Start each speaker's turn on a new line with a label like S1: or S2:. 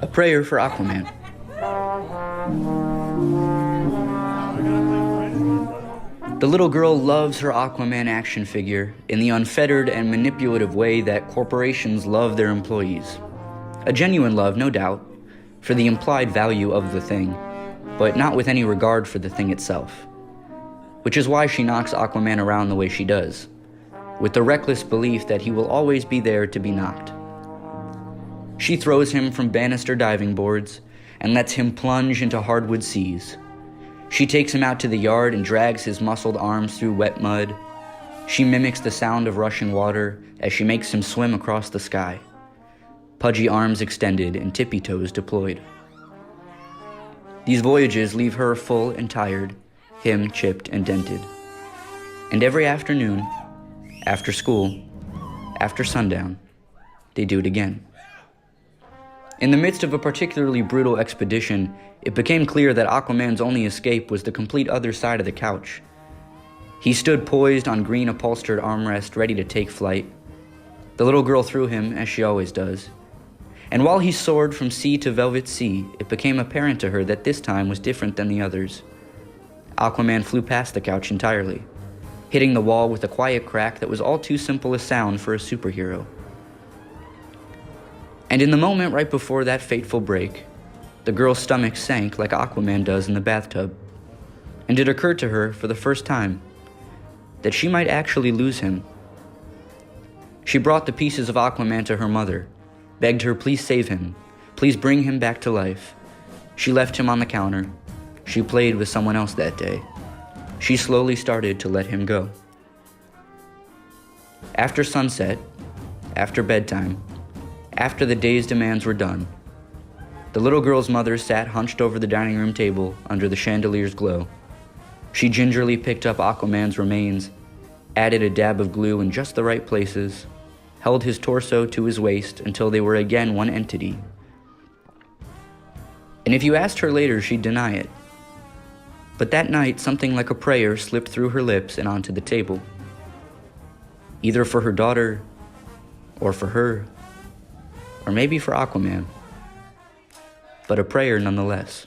S1: A prayer for Aquaman. The little girl loves her Aquaman action figure in the unfettered and manipulative way that corporations love their employees. A genuine love, no doubt, for the implied value of the thing, but not with any regard for the thing itself. Which is why she knocks Aquaman around the way she does, with the reckless belief that he will always be there to be knocked. She throws him from banister diving boards and lets him plunge into hardwood seas. She takes him out to the yard and drags his muscled arms through wet mud. She mimics the sound of rushing water as she makes him swim across the sky, pudgy arms extended and tippy toes deployed. These voyages leave her full and tired, him chipped and dented. And every afternoon, after school, after sundown, they do it again. In the midst of a particularly brutal expedition, it became clear that Aquaman's only escape was the complete other side of the couch. He stood poised on green upholstered armrest, ready to take flight. The little girl threw him, as she always does. And while he soared from sea to velvet sea, it became apparent to her that this time was different than the others. Aquaman flew past the couch entirely, hitting the wall with a quiet crack that was all too simple a sound for a superhero. And in the moment right before that fateful break, the girl's stomach sank like Aquaman does in the bathtub, and it occurred to her for the first time that she might actually lose him. She brought the pieces of Aquaman to her mother, begged her please save him, please bring him back to life. She left him on the counter. She played with someone else that day. She slowly started to let him go. After sunset, after bedtime, after the day's demands were done, the little girl's mother sat hunched over the dining room table under the chandelier's glow. She gingerly picked up Aquaman's remains, added a dab of glue in just the right places, held his torso to his waist until they were again one entity. And if you asked her later, she'd deny it. But that night, something like a prayer slipped through her lips and onto the table. Either for her daughter, or for her, or maybe for Aquaman. But a prayer nonetheless.